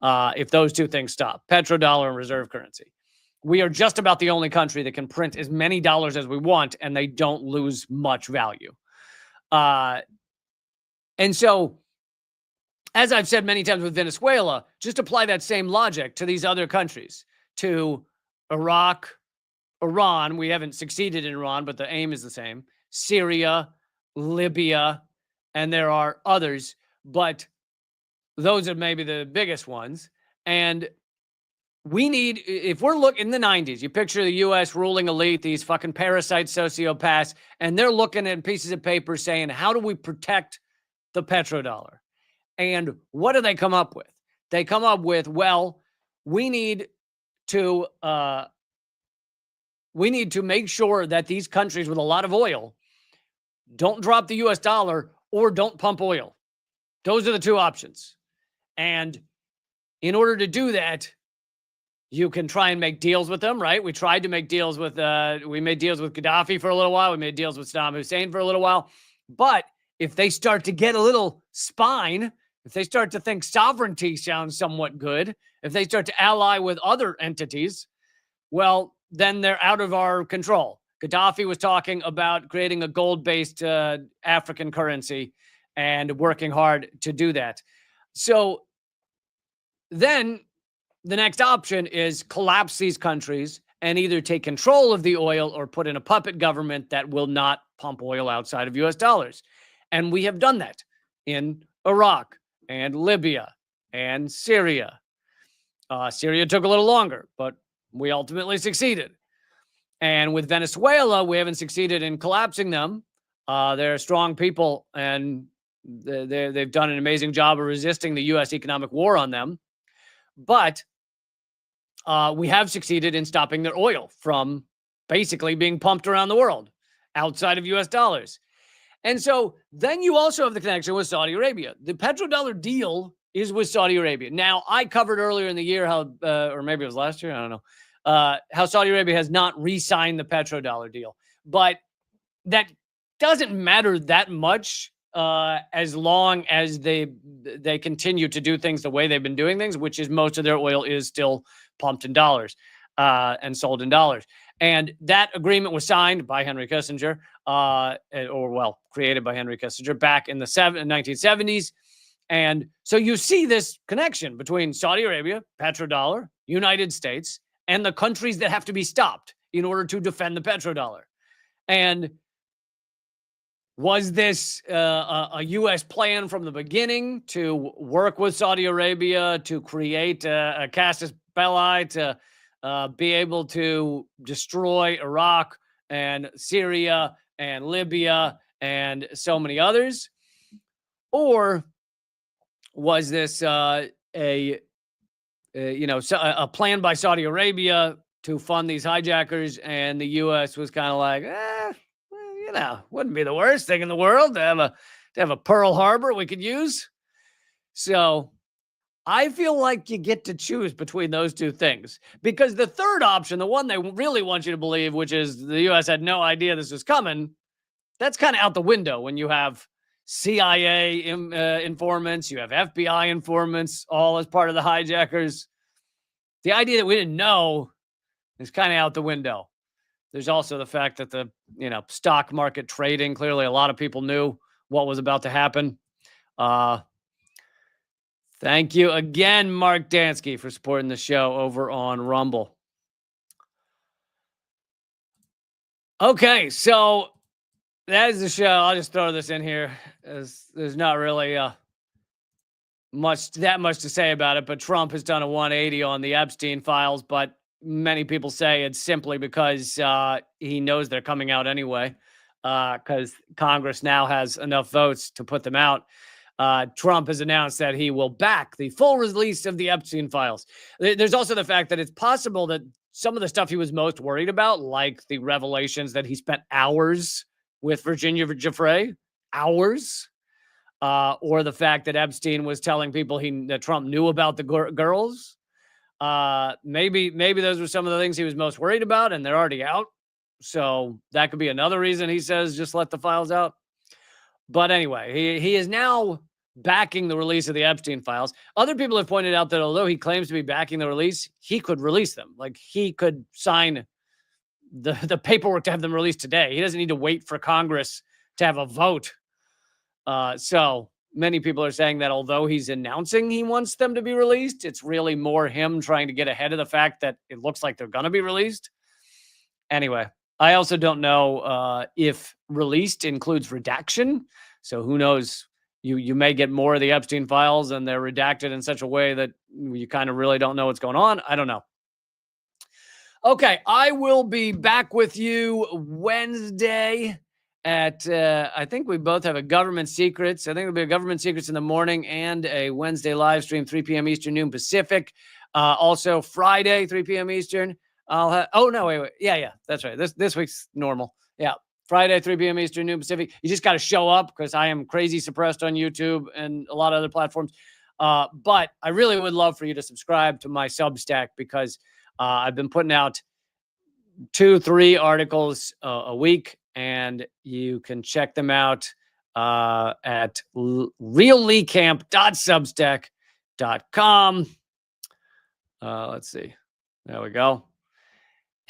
if those two things stop, petrodollar and reserve currency. We are just about the only country that can print as many dollars as we want, and they don't lose much value. And so, as I've said many times with Venezuela, just apply that same logic to these other countries, to Iraq, Iran. We haven't succeeded in Iran, but the aim is the same. Syria, Libya, and there are others, but those are maybe the biggest ones. And we need, if we're looking in the 90s, you picture the U.S. ruling elite, these fucking parasite sociopaths, and they're looking at pieces of paper saying, how do we protect the petrodollar? And what do they come up with? They come up with, well, we need to make sure that these countries with a lot of oil don't drop the U.S. dollar or don't pump oil. Those are the 2 options. And in order to do that, you can try and make deals with them, right? We tried to make deals with, we made deals with Gaddafi for a little while. We made deals with Saddam Hussein for a little while. But if they start to get a little spine, if they start to think sovereignty sounds somewhat good, if they start to ally with other entities, well, then they're out of our control. Gaddafi was talking about creating a gold-based African currency and working hard to do that. So then the next option is collapse these countries and either take control of the oil or put in a puppet government that will not pump oil outside of U.S. dollars. And we have done that in Iraq and Libya and Syria. Syria took a little longer, but we ultimately succeeded. And with Venezuela, we haven't succeeded in collapsing them. They're strong people, and they've done an amazing job of resisting the U.S. economic war on them. But we have succeeded in stopping their oil from basically being pumped around the world outside of U.S. dollars. And so then you also have the connection with Saudi Arabia. The petrodollar deal is with Saudi Arabia. Now, I covered earlier in the year how, or maybe it was last year, I don't know, how Saudi Arabia has not re-signed the petrodollar deal. But that doesn't matter that much as long as they continue to do things the way they've been doing things, which is most of their oil is still pumped in dollars and sold in dollars. And that agreement was signed by Henry Kissinger, created by Henry Kissinger back in the 1970s. And so you see this connection between Saudi Arabia, petrodollar, United States, and the countries that have to be stopped in order to defend the petrodollar. And was this a U.S. plan from the beginning to work with Saudi Arabia to create a casus belli to be able to destroy Iraq and Syria and Libya and so many others? Or was this a plan by Saudi Arabia to fund these hijackers, and the U.S. was kind of like, wouldn't be the worst thing in the world to have a Pearl Harbor we could use? So I feel like you get to choose between those two things, because the third option, the one they really want you to believe, which is the U.S. had no idea this was coming, that's kind of out the window when you have CIA informants, you have FBI informants, all as part of the hijackers. The idea that we didn't know is kind of out the window. There's also the fact that the stock market trading, clearly a lot of people knew what was about to happen. Thank you again, Mark Dansky, for supporting the show over on Rumble. Okay, so that is the show. I'll just throw this in here. There's not really much to say about it, but Trump has done a 180 on the Epstein files, but many people say it's simply because he knows they're coming out anyway, because Congress now has enough votes to put them out. Trump has announced that he will back the full release of the Epstein files. There's also the fact that it's possible that some of the stuff he was most worried about, like the revelations that he spent hours with Virginia Giuffre, hours, or the fact that Epstein was telling people that Trump knew about the girls. Maybe those were some of the things he was most worried about, and they're already out. So that could be another reason he says just let the files out. But anyway, he is now backing the release of the Epstein files. Other people have pointed out that although he claims to be backing the release, he could release them. Like, he could sign the paperwork to have them released today. He doesn't need to wait for Congress to have a vote. So many people are saying that although he's announcing he wants them to be released, it's really more him trying to get ahead of the fact that it looks like they're going to be released. Anyway, I also don't know if released includes redaction. So who knows? You may get more of the Epstein files and they're redacted in such a way that you kind of really don't know what's going on. I don't know. Okay, I will be back with you Wednesday at, I think we both have a Government Secrets. I think it'll be a Government Secrets in the morning and a Wednesday live stream, 3 p.m. Eastern, noon Pacific. Also Friday, 3 p.m. Eastern. I'll have, wait. Yeah, that's right. This week's normal. Yeah. Friday, 3 p.m. Eastern, noon Pacific. You just got to show up because I am crazy suppressed on YouTube and a lot of other platforms. But I really would love for you to subscribe to my Substack, because I've been putting out 2-3 articles a week, and you can check them out at realleecamp.substack.com. Let's see. There we go.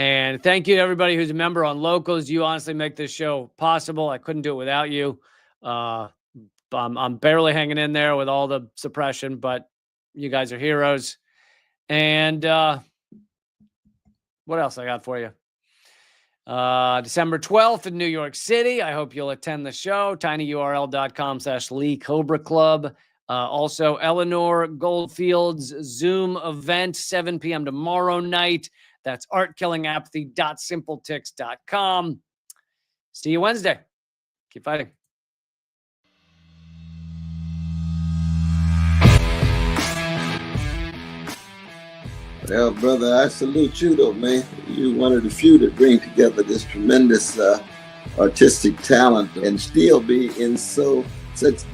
And thank you to everybody who's a member on Locals. You honestly make this show possible. I couldn't do it without you. I'm barely hanging in there with all the suppression, but you guys are heroes. And what else I got for you? December 12th in New York City. I hope you'll attend the show. tinyurl.com/Lee Cobra Club. Also, Eleanor Goldfield's Zoom event, 7 p.m. tomorrow night. That's artkillingapathy.simpletix.com. See you Wednesday. Keep fighting. Well, brother, I salute you, though, man. You're one of the few that bring together this tremendous artistic talent and still be in such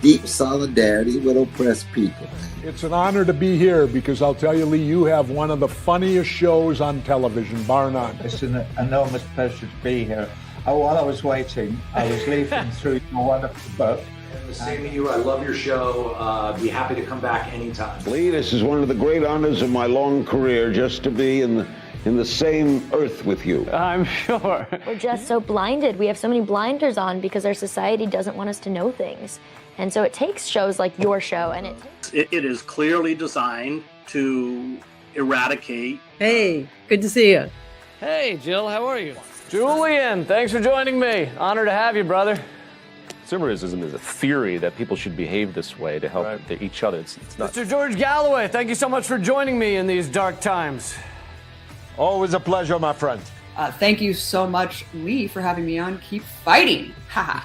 deep solidarity with oppressed people. It's an honor to be here because I'll tell you, Lee, you have one of the funniest shows on television, bar none. It's an enormous pleasure to be here. While I was waiting, I was leafing through your wonderful book. The same to you. I love your show. Be happy to come back anytime. Lee, this is one of the great honors of my long career, just to be in the same earth with you. I'm sure. We're just so blinded. We have so many blinders on because our society doesn't want us to know things. And so it takes shows like your show, and it is clearly designed to eradicate. Hey, good to see you. Hey, Jill, how are you? Julian, thanks for joining me. Honor to have you, brother. Consumerism is a theory that people should behave this way to help each other. It's not. Mr. George Galloway, thank you so much for joining me in these dark times. Always a pleasure, my friend. Thank you so much, Lee, for having me on. Keep fighting. Ha.